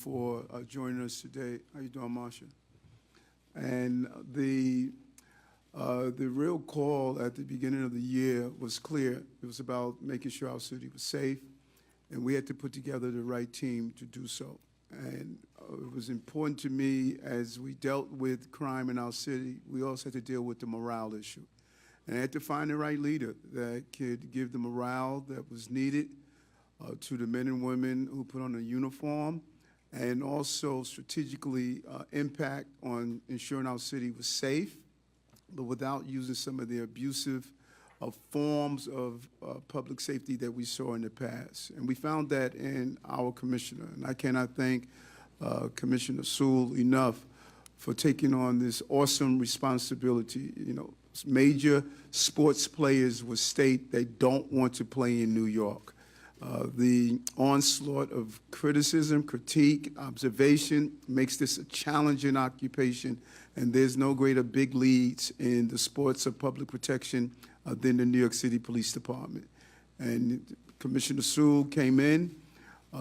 for joining us today. How you doing, Marsha? And the real call at the beginning of the year was clear. It was about making sure our city was safe, and we had to put together the right team to do so. And it was important to me as we dealt with crime in our city, we also had to deal with the morale issue. And I had to find the right leader that could give the morale that was needed to the men and women who put on a uniform, and also strategically impact on ensuring our city was safe, but without using some of the abusive forms of public safety that we saw in the past. And we found that in our commissioner. And I cannot thank Commissioner Sewell enough for taking on this awesome responsibility. You know, major sports players will state they don't want to play in New York. The onslaught of criticism, critique, observation makes this a challenging occupation, and there's no greater big leads in the sports of public protection than the New York City Police Department. And Commissioner Sewell came in,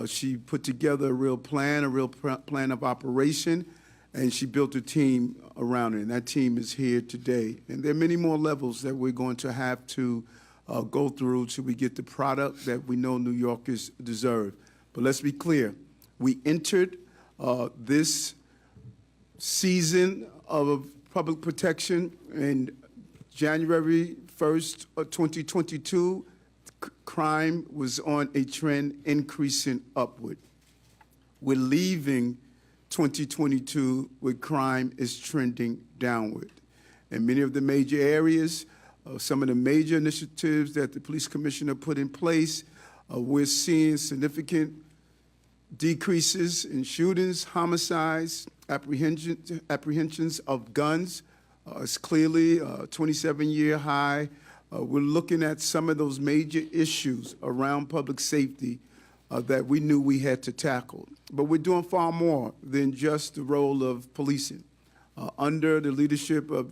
she put together a real plan of operation, and she built a team around it, and that team is here today. And there are many more levels that we're going to have to go through till we get the product that we know New Yorkers deserve. But let's be clear, we entered this season of public protection in January 1st of 2022, crime was on a trend increasing upward. We're leaving 2022 where crime is trending downward. In many of the major areas, some of the major initiatives that the police commissioner put in place, we're seeing significant decreases in shootings, homicides, apprehensions of guns. It's clearly a 27-year high. We're looking at some of those major issues around public safety that we knew we had to tackle. But we're doing far more than just the role of policing. Under the leadership of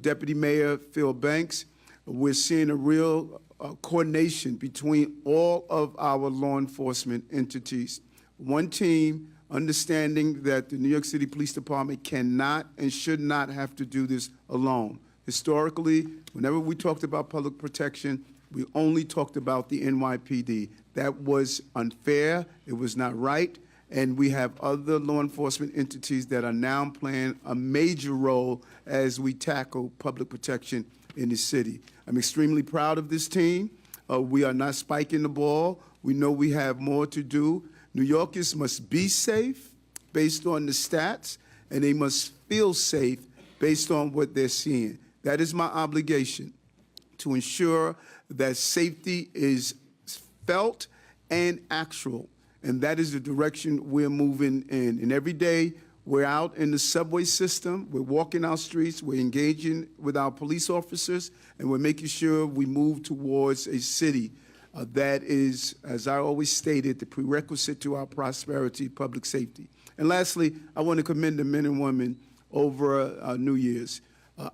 Deputy Mayor Phil Banks, we're seeing a real coordination between all of our law enforcement entities. One team, understanding that the New York City Police Department cannot and should not have to do this alone. Historically, whenever we talked about public protection, we only talked about the NYPD. That was unfair, it was not right, and we have other law enforcement entities that are now playing a major role as we tackle public protection in the city. I'm extremely proud of this team. We are not spiking the ball. We know we have more to do. New Yorkers must be safe based on the stats, and they must feel safe based on what they're seeing. That is my obligation, to ensure that safety is felt and actual. And that is the direction we're moving in. And every day, we're out in the subway system, we're walking our streets, we're engaging with our police officers, and we're making sure we move towards a city that is, as I always stated, the prerequisite to our prosperity, public safety. And lastly, I want to commend the men and women over New Year's.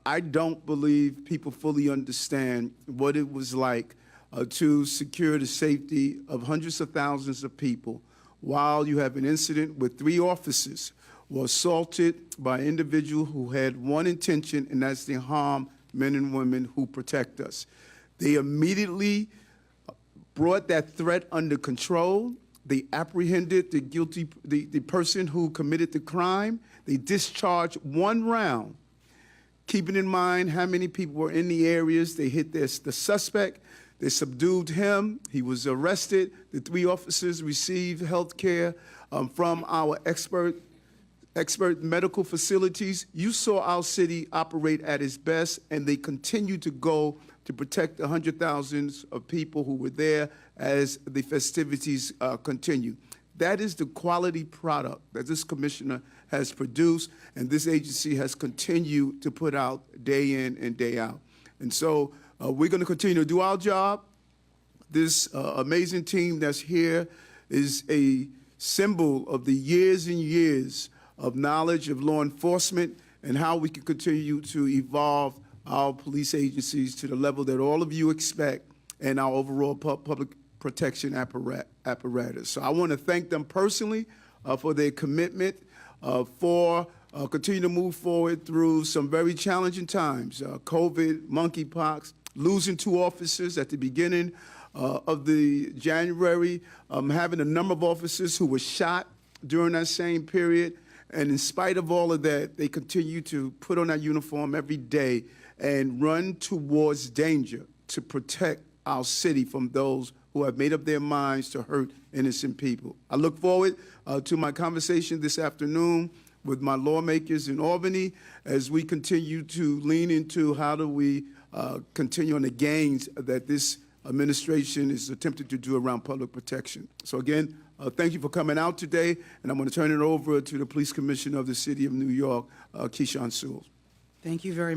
I don't believe people fully understand what it was like to secure the safety of hundreds of thousands of people while you have an incident where 3 officers were assaulted by an individual who had one intention, and that's to harm men and women who protect us. They immediately brought that threat under control. They apprehended the person who committed the crime. They discharged 1 round, keeping in mind how many people were in the areas. They hit the suspect. They subdued him. He was arrested. The 3 officers received health care from our expert medical facilities. You saw our city operate at its best, and they continue to go to protect the 100,000s of people who were there as the festivities continue. That is the quality product that this commissioner has produced, and this agency has continued to put out day in and day out. And so we're going to continue to do our job. This amazing team that's here is a symbol of the years and years of knowledge of law enforcement and how we can continue to evolve our police agencies to the level that all of you expect and our overall public protection apparatus. So I want to thank them personally for their commitment, for continue to move forward through some very challenging times. COVID, monkeypox, losing 2 officers at the beginning of the January, having a number of officers who were shot during that same period. And in spite of all of that, they continue to put on that uniform every day and run towards danger to protect our city from those who have made up their minds to hurt innocent people. I look forward to my conversation this afternoon with my lawmakers in Albany as we continue to lean into how do we continue on the gains that this administration is attempting to do around public protection. So again, thank you for coming out today, and I'm going to turn it over to the Police Commissioner of the City of New York, Keechant Sewell. Thank you very much.